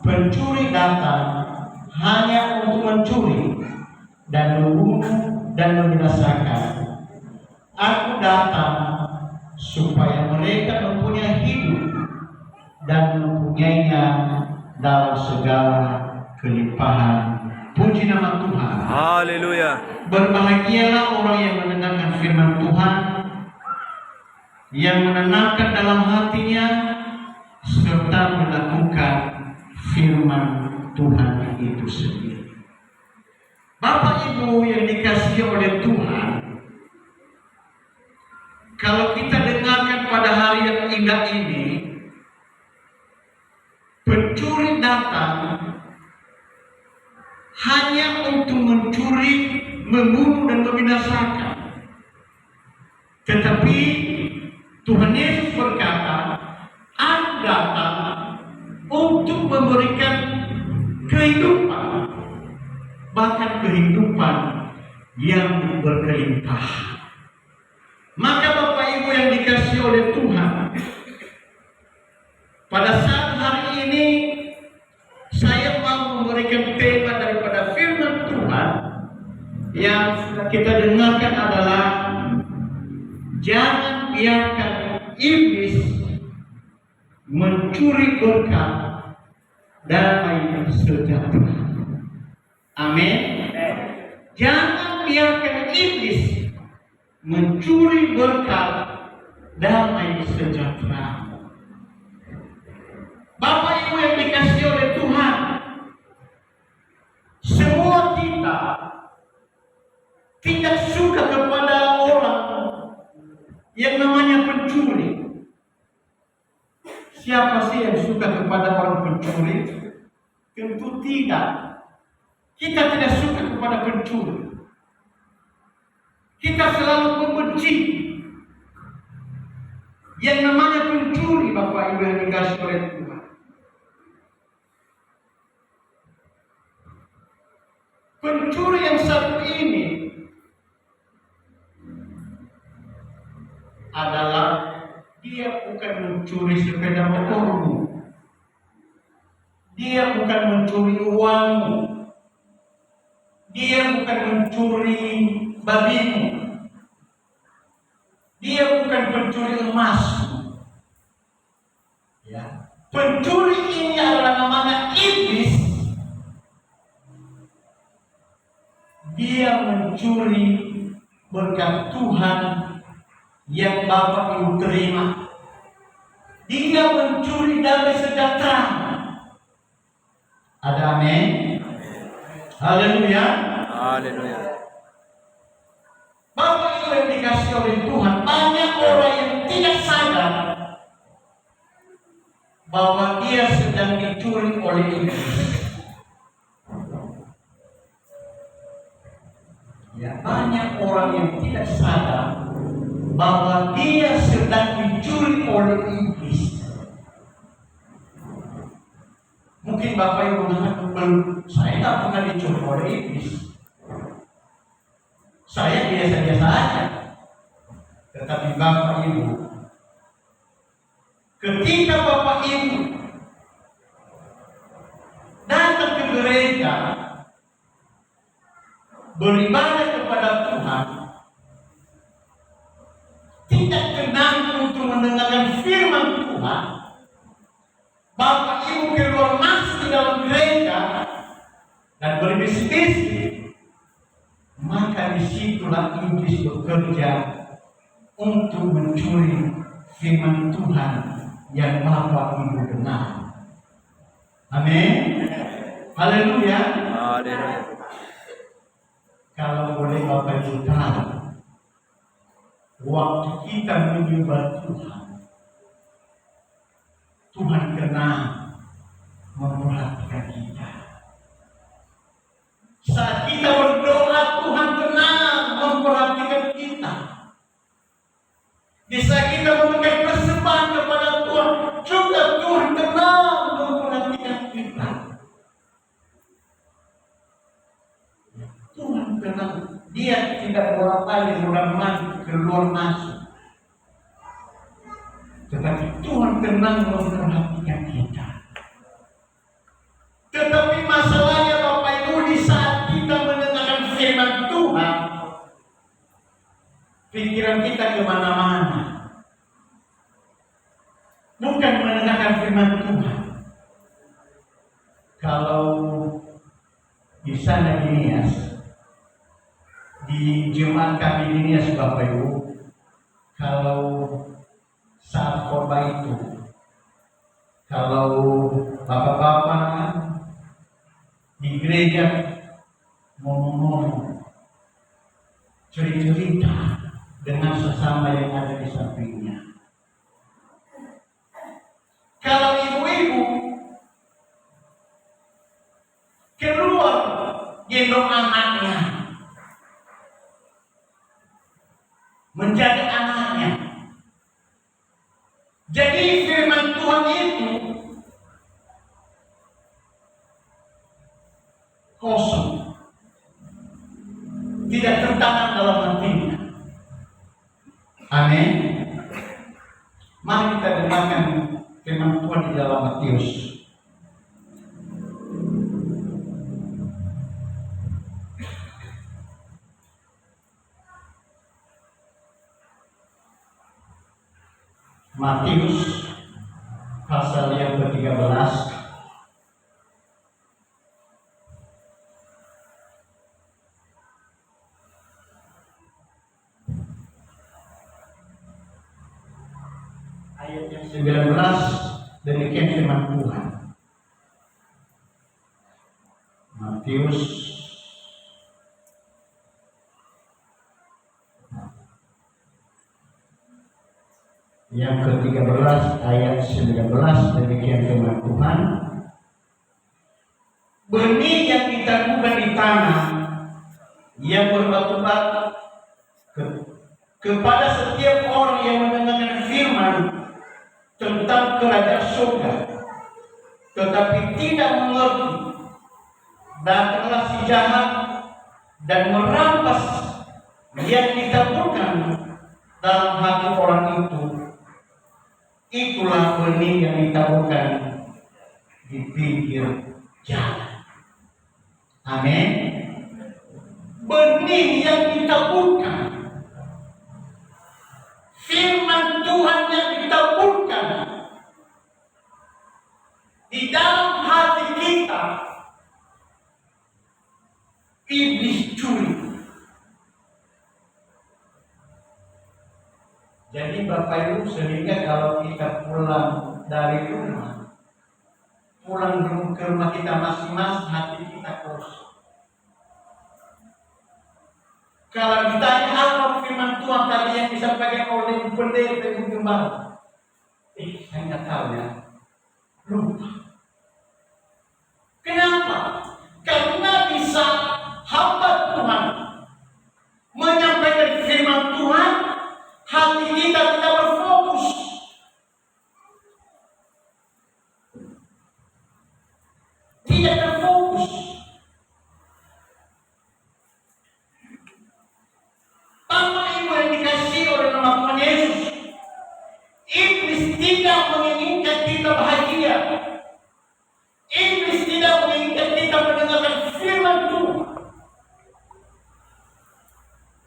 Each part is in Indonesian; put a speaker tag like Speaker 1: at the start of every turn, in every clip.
Speaker 1: pencuri datang hanya untuk mencuri dan membunuh dan membinasakan. Aku datang supaya mereka mempunyai hidup dan mempunyainya dalam segala kelimpahan. Puji nama Tuhan.
Speaker 2: Haleluya.
Speaker 1: Berbahagialah orang yang mendengarkan firman Tuhan, yang menanamkan dalam hatinya, serta melakukan firman Tuhan itu sendiri. Bapak Ibu yang dikasihi oleh Tuhan, kalau kita dengarkan pada hari yang indah ini, pencuri datang hanya untuk mencuri, membunuh dan membinasakan. Tetapi Tuhan Yesus berkata, Aku datang untuk memberikan kehidupan, bahkan kehidupan yang berkelimpah. Maka Bapak Ibu yang dikasihi oleh Tuhan, pada saat hari ini saya mau memberikan tema daripada firman Tuhan yang sudah kita dengarkan adalah jangan biarkan iblis mencuri berkat damai sejahtera. Amin. Jangan biarkan iblis mencuri berkat damai sejahtera. Bapak Ibu yang dikasihi oleh Tuhan, semua kita tidak suka kepada orang yang namanya pencuri. Siapa sih yang suka kepada orang pencuri? Tentu tidak. Kita tidak suka kepada pencuri. Kita selalu membenci yang namanya pencuri, Bapak Ibu yang dikasihi oleh Tuhan. Pencuri yang satu ini adalah dia bukan mencuri sepeda motormu, dia bukan mencuri uangmu, dia bukan mencuri babimu, dia bukan pencuri emasmu. Ya. Pencuri ini adalah namanya iblis. Dia mencuri berkat Tuhan yang Bapak Ibu terima. Dia mencuri damai sejahtera. Ada amin? Haleluya.
Speaker 2: Haleluya.
Speaker 1: Bapak Ibu yang dikasihi oleh Tuhan, banyak orang yang tidak sadar bahwa dia sedang dicuri oleh iblis. Ya, banyak orang yang tidak sadar bahwa dia sedang dicuri oleh iblis. Mungkin Bapak Ibu mengatakan, saya tak pernah dicuri oleh iblis. Saya biasa-biasa aja. Tetapi Bapak Ibu, ketika Bapak Ibu datang ke gereja, beribadah kepada Tuhan, tidak tenang untuk mendengarkan firman Tuhan, Bapak Ibu keluar masuk di dalam gereja dan berbisik-bisik, maka disitulah iblis bekerja untuk mencuri firman Tuhan yang Bapak Ibu dengar. Amin. Haleluya.
Speaker 2: Haleluya.
Speaker 1: Kalau boleh Bapak Ibu tahu, waktu kita menyembah Tuhan, Tuhan kenal memperhatikan kita. Saat kita berdoa, Tuhan kenal memperhatikan kita. Di saat kita memberikan persembahan kepada Tuhan, juga Tuhan kenal memperhatikan kita. Tuhan kenal, dia tidak bolak-balik keluar masuk. Tetapi Tuhan kenal memperhatikan kita. pikiran kita kemana-mana. Bukan mendengarkan firman Tuhan. Kalau di sana di Nias, di jemaat kami di Nias Bapak Ibu, kalau saat khotbah itu, kalau bapak-bapak di gereja ngomong-ngomong, cerita dengan sesama yang ada di sampingnya. Kalau ibu-ibu keluar gendong anaknya, menjaga anaknya. Jadi firman Tuhan itu kosong, tidak tertanam dalam hatinya. Amin. Mari kita dengarkan firman Tuhan di dalam Matius. Matius pasal yang ke-13 ayat yang 19, demikian firman Tuhan. Matius yang ke-13 ayat 19, demikian firman Tuhan. Benih yang ditaburkan di tanah yang berbatu-batu kepada setiap orang yang mendengarkan firman tentang kerajaan surga, tetapi tidak mengerti, datanglah si jahat dan merampas yang ditaburkan dalam hati orang itu. Itulah benih yang ditaburkan di pinggir jalan. Amin. Benih yang ditaburkan, firman Tuhan yang ditaburkan di dalam hati kita, iblis curi. Jadi Bapak Ibu, sehingga kalau kita pulang dari rumah, pulang ke rumah kita masing-masing, hati kita kosong. Kalau ditanya apa firman Tuhan tadi yang disampaikan oleh pendeta Ibu Gembala, saya nggak tahu ya, lupa. Kenapa? Karena bisa hamba Tuhan menyampaikan firman Tuhan, hati kita tidak berfokus. Tidak terfokus. Bapak Ibu yang dikasihi oleh nama Tuhan Yesus, iblis tidak menginginkan kita bahagia. Iblis tidak menginginkan kita mendengarkan firman Tuhan.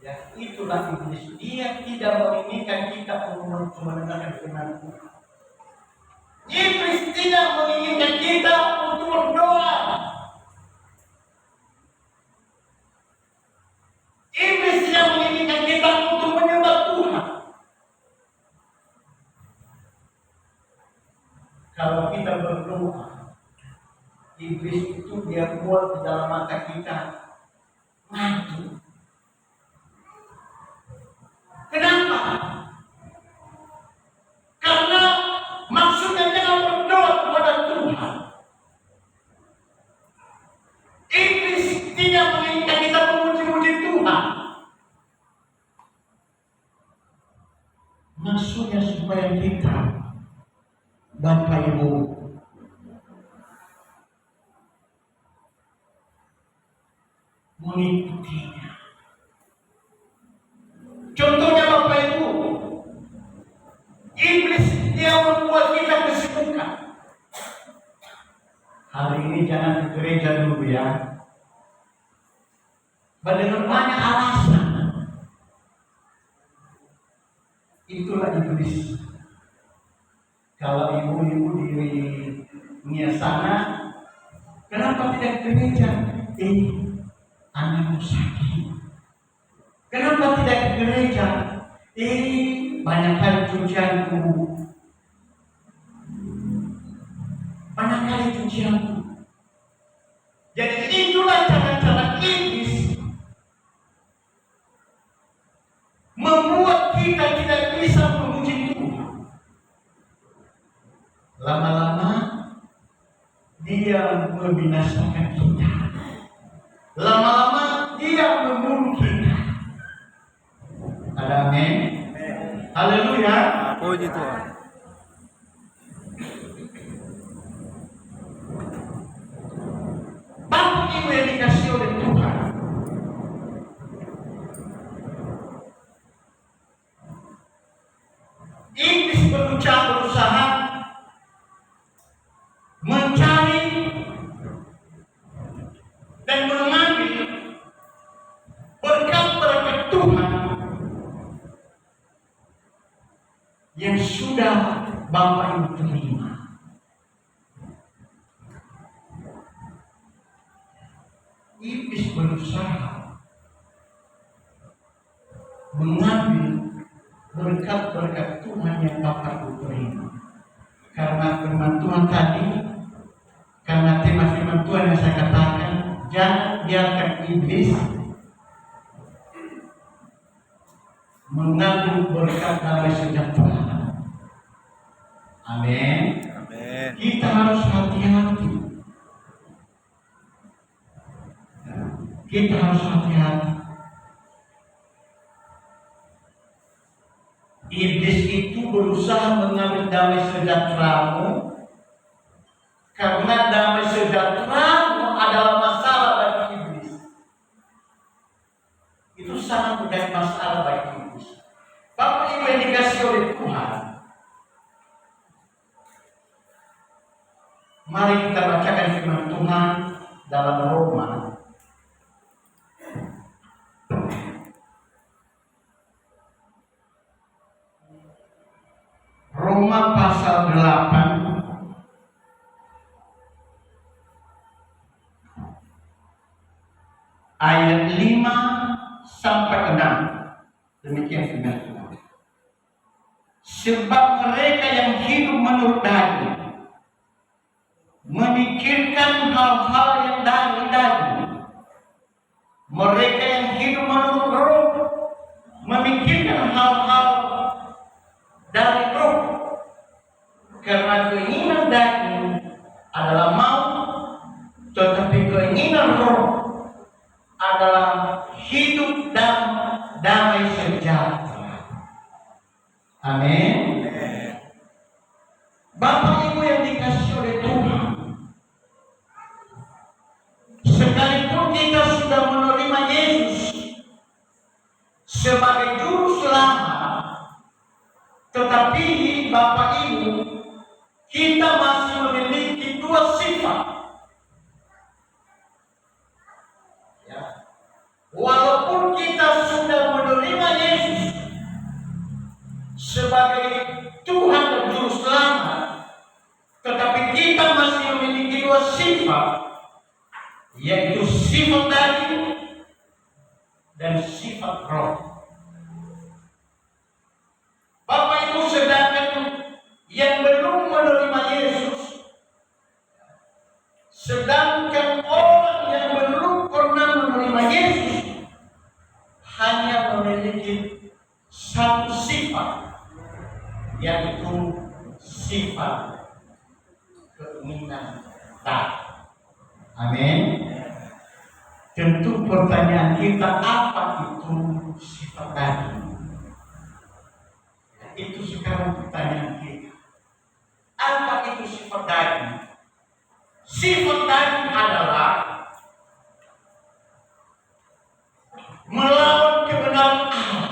Speaker 1: Ya, itulah iblis. Dia tidak menginginkan kita untuk mendengarkan firman Tuhan. Iblis tidak menginginkan kita untuk berdoa. Iblis tidak menginginkan kita untuk menyembah Tuhan. Kalau kita berdoa, iblis itu dia buat di dalam mata kita ngantuk. Kenapa? Karena maksudnya jangan berdoa kepada Tuhan. Iblis tidak menginginkan kita memuji-muji Tuhan. Maksudnya supaya kita, Bapak Ibu, mengikutinya. Contohnya Bapak Ibu, iblis dia membuat kita kesibukan. Hari ini jangan ke gereja dulu ya. Dengan banyak alasan. iblis. Kalau ibu-ibu di dunia sana, kenapa tidak gereja? Anakmu sakit. Kenapa tidak ke gereja? Banyak kali cucianku. Banyak kali cucianku. Jadi itulah cara-cara iblis membuat kita tidak bisa memuji Tuhan. Lama-lama dia membinasakan kita. Lama-lama dia membunuh kita. Ada amin? Haleluya.
Speaker 2: Puji Tuhan.
Speaker 1: Bapak Ibu yang dikasih oleh Tuhan, iblis berusaha mencari dan mengambil berkat-berkat Tuhan yang sudah Bapak Ibu terima. Iblis berusaha mengambil berkat-berkat Tuhan yang Bapak Ibu terima. Karena firman Tuhan tadi, karena tema firman Tuhan yang saya katakan, jangan biarkan iblis mengambil berkat damai sejahtera. Amin.
Speaker 2: Amin.
Speaker 1: Kita harus hati-hati. Kita harus hati-hati. Iblis itu berusaha mengambil damai sejahteramu karena damai sejahteramu adalah masalah bagi iblis. Itu sangat menjadi masalah bagi iblis. Bapak Ibu yang dikasih oleh Tuhan, mari kita bacakan firman Tuhan dalam Roma. Roma pasal 8 ayat 5 sampai 6. Demikian firman Tuhan. Sebab mereka yang hidup menurut daging memikirkan hal-hal yang dari daging. Mereka yang hidup menurut roh memikirkan hal-hal dari roh. Karena keinginan daging adalah maut, tetapi keinginan roh adalah hidup dan damai sejahtera. Amin. Bapak Ibu yang dikasih oleh Tuhan, sekalipun kita sudah menerima Yesus sebagai juru selamat, tetapi Bapak Ibu, kita masih memiliki dua sifat. Ya. Walaupun kita sudah menerima Yesus sebagai Tuhan dan Juru Selamat, tetapi kita masih memiliki dua sifat, yaitu sifat daging dan sifat roh. Bapak Ibu, sedangkan yang belum menerima Yesus, sedangkan orang yang belum pernah menerima Yesus hanya memiliki satu sifat, yaitu sifat keinginan daging. Amin. Tentu pertanyaan kita, apa itu sifat daging? Itu sekarang pertanyaan kita. Apa itu sifat daging? Sifat daging adalah melawan kebenaran Allah.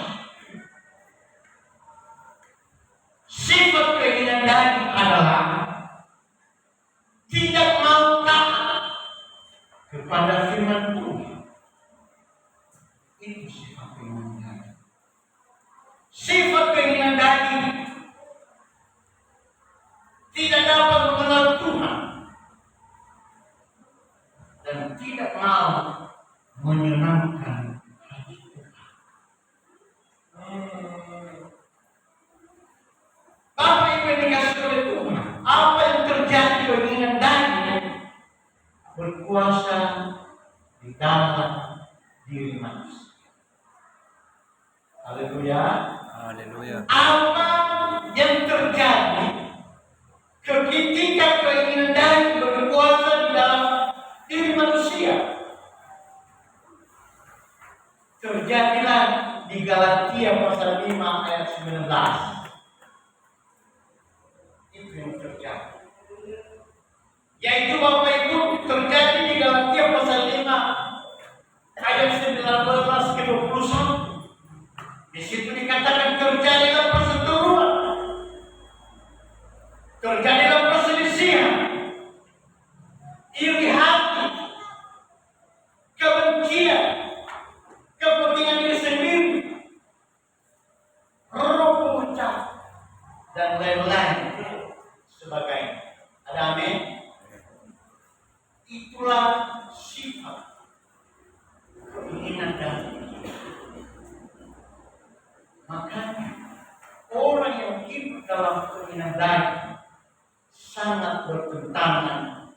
Speaker 1: Sifat keinginan daging adalah tidak mau taat kepada firman Tuhan. Itu sifat keinginan daging. Sifat keinginan daging menyenangkan hati Tuhan. Apa yang dikasih oleh Tuhan? Apa yang terjadi dengan daging berkuasa di dalam diri manusia? Haleluya.
Speaker 2: Haleluya.
Speaker 1: Apa yang terjadi ketika keinginan daging berkuasa di dalam diri manusia? Terjadilah di Galatia pasal 5 ayat 19. Itu yang terjadi. Yaitu Bapak Ibu, terjadi di Galatia pasal 5 ayat 19 ke 21. Di situ dikatakan terjadilah perseteruan, terjadilah perselisihan, iri hati, kebencian, kepentingan diri sendiri, roh pemecah, dan lain-lain sebagainya. Ada amin? Itulah sifat keinginan daging. Makanya orang yang hidup dalam keinginan daging sangat bertentangan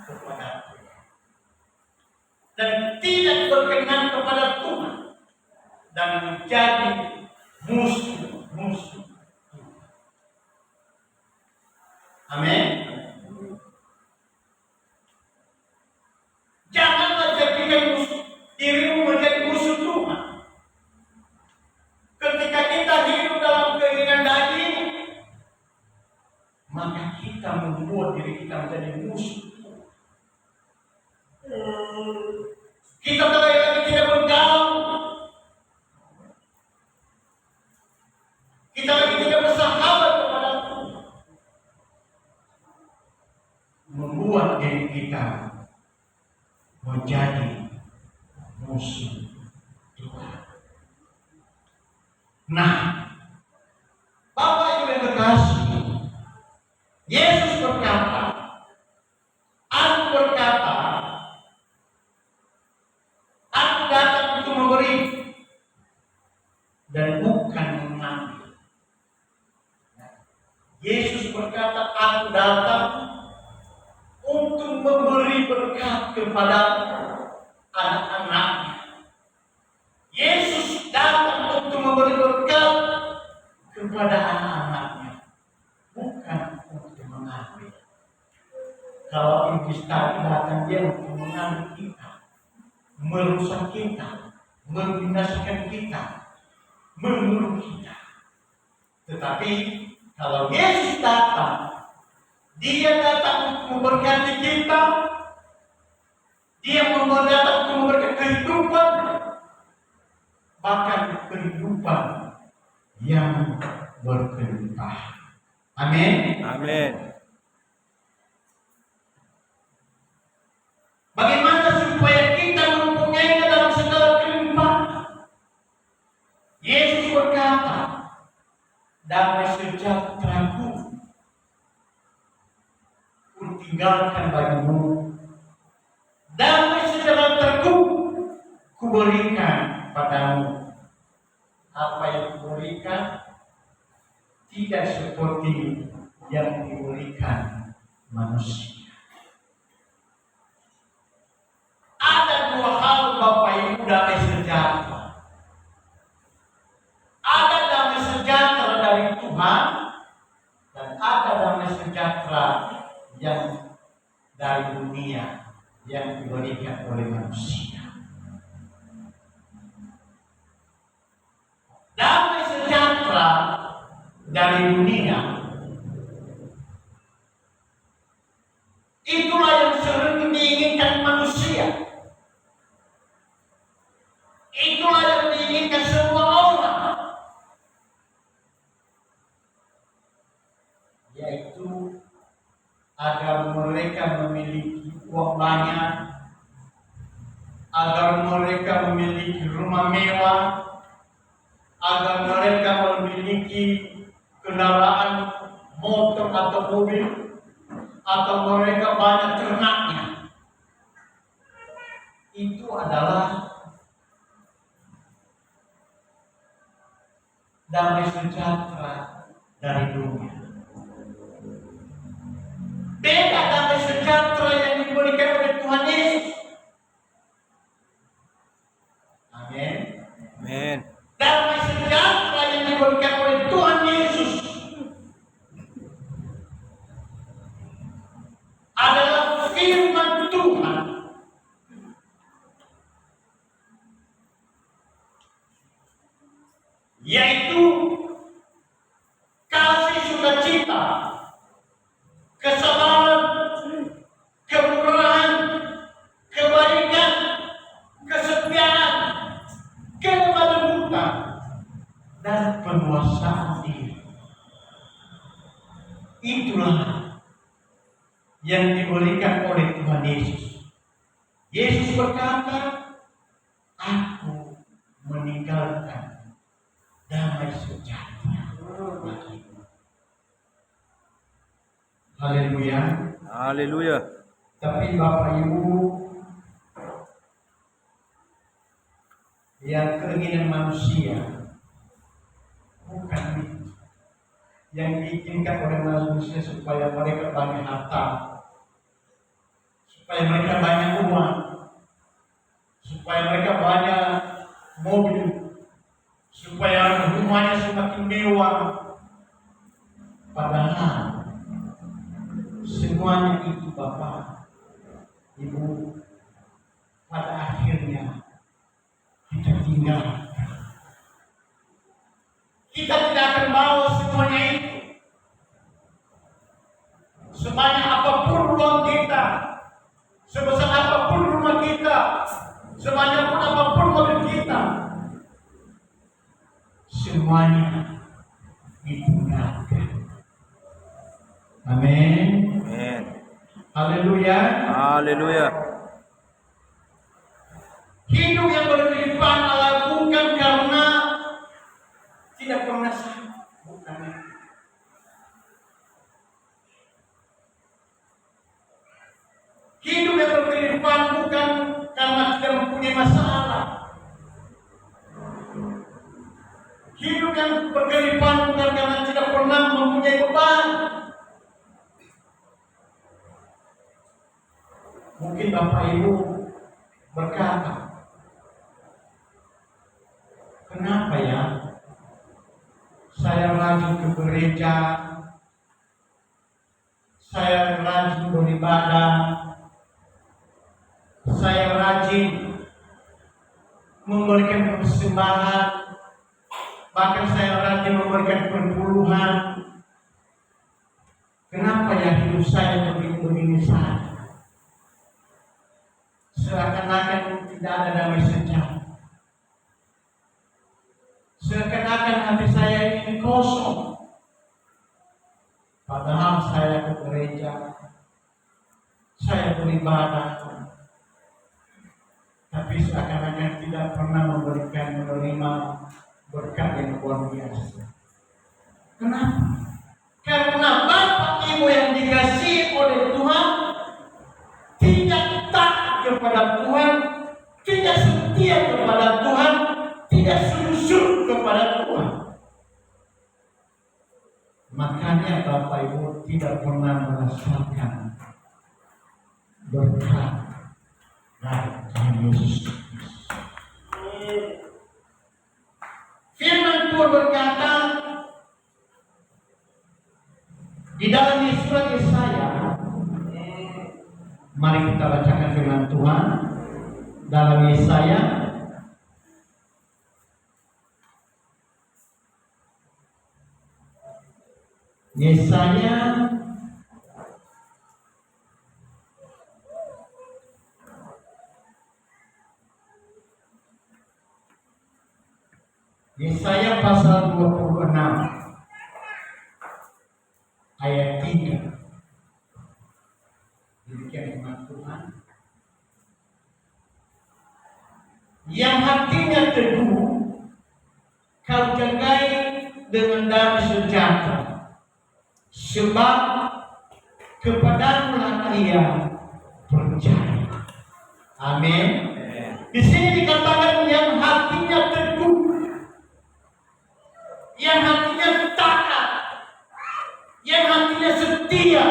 Speaker 1: kepada Tuhan dan tidak berkenan kepada Tuhan dan menjadi musuh-musuh Tuhan. Amin. Janganlah jadikan dirimu menjadi musuh Tuhan. Ketika kita hidup dalam keinginan daging, maka kita membuat diri kita menjadi musuh. Kita lagi tidak bergaul, kita lagi tidak bersahabat kepada Tuhan, membuat diri kita menjadi musuh Tuhan. Nah, Bapak Ibu yang terkasih, Yesus berkata, Aku berkata, Aku datang untuk memberi dan bukan mengambil. Yesus berkata, Aku datang untuk memberi berkat kepada anak-anaknya. Yesus datang untuk memberi berkat kepada anak-anaknya, bukan untuk mengambil. Kalau iblis tadi datang, dia untuk mengambil kita, merusak kita, membinasakan kita, membunuh kita. Tetapi kalau Yesus datang, dia datang untuk memberkati kita, dia datang untuk memberikan kehidupan, bahkan kehidupan yang berkelimpahan. Amin.
Speaker 2: Amin.
Speaker 1: Bagaimana supaya kita mempunyainya dalam segala kelimpahan? Yesus berkata, damai sejahtera-Ku tinggalkan bagimu, damai sejahtera-Ku kuberikan padamu. Apa yang kuberikan tidak seperti yang diberikan manusia. Ada dua hal Bapak Ibu damai sejahtera. Ada damai sejahtera dari Tuhan dan ada damai sejahtera yang dari dunia yang diberikan oleh manusia. Damai sejahtera dari dunia itulah yang sering diinginkan manusia. Itulah yang diinginkan semua orang, yaitu agar mereka memiliki uang banyak, agar mereka memiliki rumah mewah, agar mereka memiliki kendaraan motor atau mobil, atau mereka banyak ternaknya. Itu itu adalah damai sejahtera dari dunia. Beda damai sejahtera yang diberikan oleh Tuhan Yesus. Amin.
Speaker 2: Amin.
Speaker 1: Damai sejahtera yang diberikan oleh Tuhan Yesus adalah firman Tuhan, yaitu kasih sukacita, kesabaran, kemurahan, kebaikan, kesetiaan, kelembutan, dan penguasaan diri. Itulah yang diberikan oleh Tuhan Yesus. Yesus berkata, aku meninggalkan damai sejahtera bagimu. Haleluya.
Speaker 2: Haleluya.
Speaker 1: Tapi Bapak Ibu, yang keinginan manusia bukan itu. Yang diinginkan oleh manusia supaya mereka banyak harta, supaya mereka banyak uang, supaya mereka banyak mobil, supaya rumahnya semakin mewah. Padahal semuanya itu Bapak, Ibu, pada akhirnya kita tinggalkan. Kita tidak akan bawa semuanya itu. Sebanyak apapun uang kita, sebesar apapun rumah kita, sebanyak apapun mobil kita, semuanya ditinggalkan. Amin.
Speaker 2: Amin.
Speaker 1: Haleluya.
Speaker 2: Haleluya.
Speaker 1: Hidup yang berlimpah adalah bukan karena tidak pernah sakit, bukan itu. Hidup yang berlimpah bukan karena tidak mempunyai masalah. Hidup yang berlimpah bukan karena tidak pernah mempunyai beban. Mungkin Bapak Ibu berkata, kenapa ya saya rajin ke gereja, saya rajin beribadah, saya rajin memberikan persembahan, bahkan saya rajin memberikan perpuluhan. Kenapa ya hidup saya begini saja? Seakan-akan tidak ada damai sejahtera. Seakan-akan hati saya ini kosong. Padahal saya ke gereja, saya beribadah, tapi seakan-akan tidak pernah menerima berkat yang luar biasa. Kenapa? Karena Bapak Ibu yang dikasihi oleh Tuhan tidak taat kepada Tuhan, tidak setia kepada Tuhan, tidak sujud kepada Tuhan. Makanya Bapak Ibu tidak pernah merasakan berkat dari Tuhan Yesus. Firman Tuhan berkata di dalam surat Yesaya, mari kita bacakan firman Tuhan dalam Yesaya Yesaya pasal 26 ayat 3. Demikian firman Tuhan. Yang hatinya teduh, kau jagai dengan damai sejahtera, sebab kepadamu lah ia percaya. Amin. Di sini dikatakan yang hatinya teguh, yang hatinya taat, yang hatinya setia,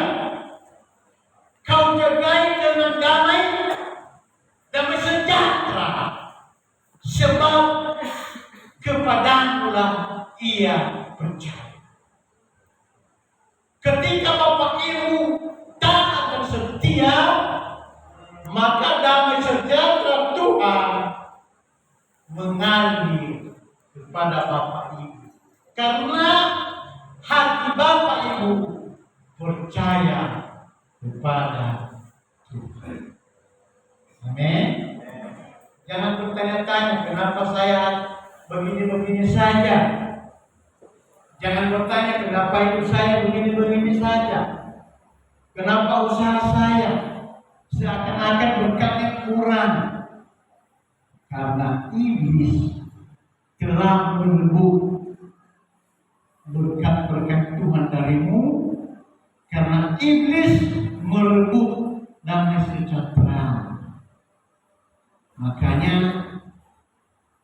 Speaker 1: kau jagai dengan damai sejahtera, sebab kepadamulah ia percaya. Ketika Bapak Ibu taat dan setia, maka damai sejahtera Tuhan mengalir kepada Bapak Ibu. Karena hati Bapak Ibu percaya kepada Tuhan. Amin. Jangan bertanya-tanya kenapa saya begini-begini saja. Jangan bertanya kenapa hidup saya begini-begini saja. Kenapa usaha saya seakan-akan berkatnya kurang. Karena iblis telah merebut berkat-berkat Tuhan darimu. Karena iblis merebut damai sejahtera. Makanya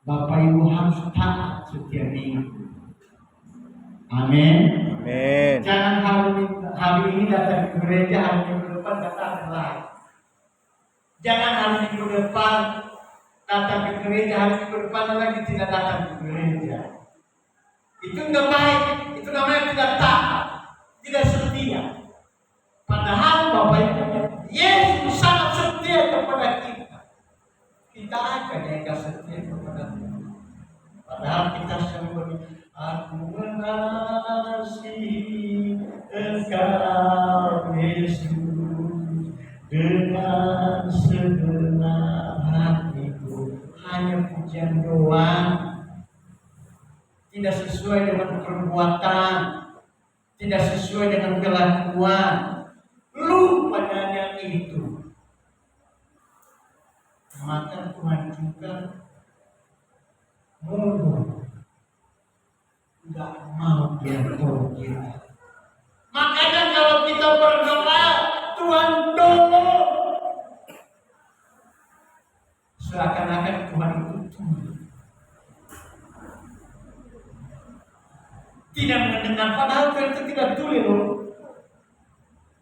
Speaker 1: Bapak Ibu harus taat setiap minggu. Amin.
Speaker 2: Amin.
Speaker 1: Jangan hari ini datang ke gereja, hari minggu depan datang lagi. Jangan hari minggu depan datang ke gereja, hari minggu depan lagi tidak datang ke gereja. Itu tidak baik. Itu namanya tidak taat, tidak setia. Padahal Bapak Ibu, Yesus sangat setia kepada kita. Kita akan yang tidak setia kepada Tuhan. Padahal kita selalu aku mengasihi Engkau Yesus dengan segenap hatiku. Hanya pujian doang, tidak sesuai dengan perbuatan, tidak sesuai dengan kelakuan. Lupa yang itu. Maka Tuhan juga mundur, tidak mau dia tolong kita. Makanya kalau kita berdoa, Tuhan tolong, seakan-akan Tuhan itu tunduk, tidak mendengar. Padahal Tuhan itu tidak tuli loh.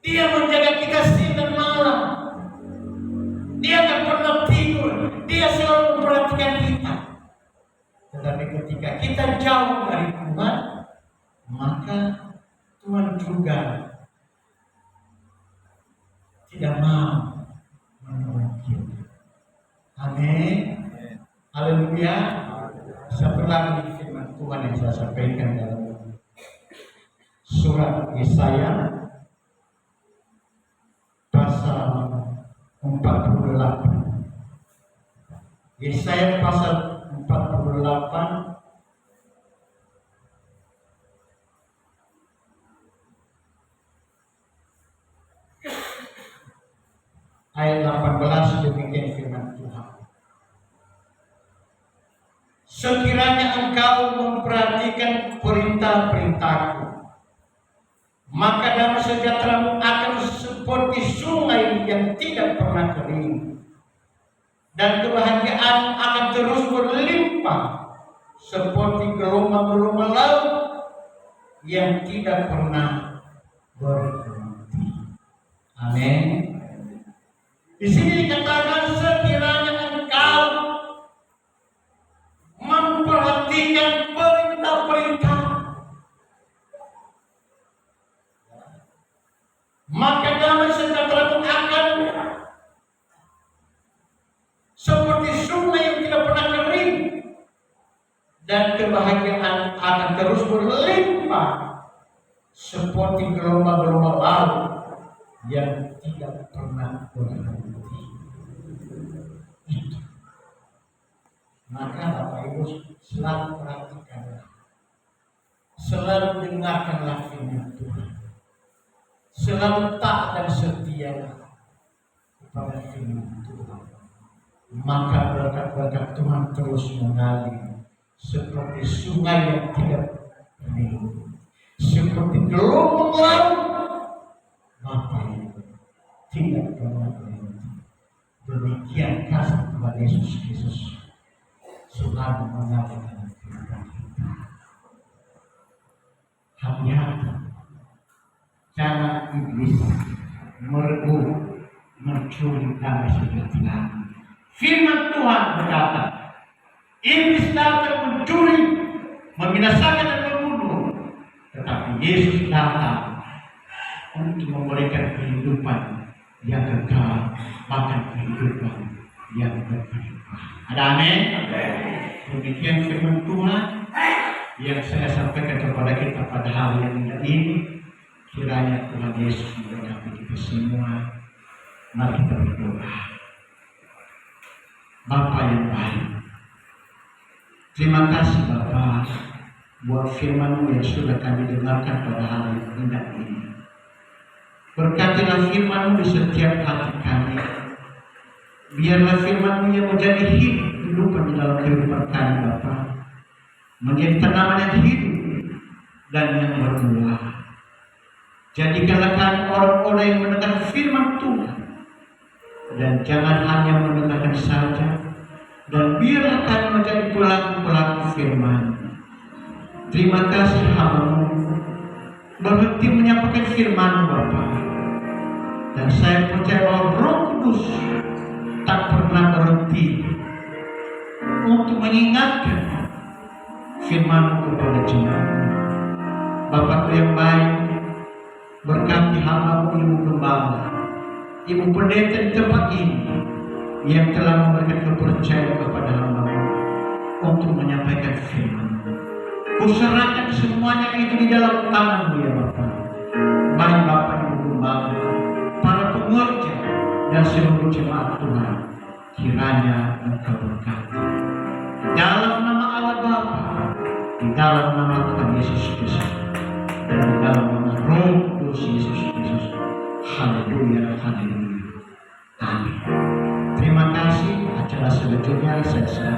Speaker 1: Dia menjaga kita siang dan malam. Dia tak pernah tidur. Dia selalu memperhatikan kita. Tetapi ketika kita jauh dari Tuhan, maka Tuhan juga tidak mau menolong kita. Amin. Haleluya. Satu lagi firman Tuhan yang saya sampaikan dalam surat Yesaya pasal 48. Yesaya pasal 48 ayat 18, demikian firman Tuhan. Sekiranya engkau memperhatikan perintah-perintahku, maka damai sejahteramu akan seperti sungai yang tidak pernah kering, dan kebahagiaan akan terus berlimpah seperti gelombang-gelombang laut yang tidak pernah berhenti. Amin. Di sini dikatakan sekiranya engkau memperhatikan perintah-perintah, maka damai sejahtera akan seperti sungai yang tidak pernah kering, dan kebahagiaan akan terus berlimpah seperti gelombang-gelombang laut yang tidak pernah berhenti. Itu. Maka Bapak Ibu selalu perhatikanlah, selalu dengarkanlah firman Tuhan, selalu taat dan setia kepada firman Tuhan. Maka berkat-berkat Tuhan terus mengalir seperti sungai yang tidak kering, seperti gelombang laut. Bapak Ibu tidak pernah berhenti. Demikian kasih Tuhan Yesus Kristus selalu mengajarkan kepada kita. Hati-hati, jangan iblis merebut, mencuri damai sejahtera. Firman Tuhan berkata, iblis datang mencuri, membinasakan dan membunuh, tetapi Yesus datang untuk memberikan kehidupan yang kekal, bahkan kehidupan yang berlimpah. Ada amin? Demikian firman Tuhan yang saya sampaikan kepada kita pada hari yang indah ini. Kiranya Tuhan Yesus memberkati kita semua. Mari kita berdoa. Bapa yang baik, terima kasih Bapa buat firman-Mu yang sudah kami dengarkan pada hari yang indah ini. Berkatilah firman-Mu di setiap hati kami. Biarlah firman-Mu yang menjadi kehidupan di dalam kehidupan kami Bapa, menjadi tanaman yang hidup dan yang berbuah. Jadikanlah kami orang-orang yang mendengar firman Tuhan, dan jangan hanya mendengarkan saja, dan biarlah kami menjadi pelaku-pelaku firman. Terima kasih hamba-Mu berhenti menyampaikan firman Bapa, dan saya percaya bahwa Roh Kudus tak pernah berhenti untuk mengingatkan firman kepada jemaat. Bapakku yang baik, berkati hamba-Mu Ibu Gembala, Ibu Pendeta di tempat ini yang telah memberikan kepercayaan kepada hamba-Mu untuk menyampaikan firman-Mu. Kuserahkan semuanya itu di dalam tangan-Mu ya Bapa. Baik Bapak Ibu Gembala, para pengerja dan seluruh jemaat Tuhan, kiranya Engkau berkati. Dalam nama Allah Bapa, di dalam nama Tuhan Yesus Kristus, dan di dalam nama Roh Kudus Yesus Kristus. Haleluya, haleluya. Amin. Terima kasih. Acara selanjutnya saya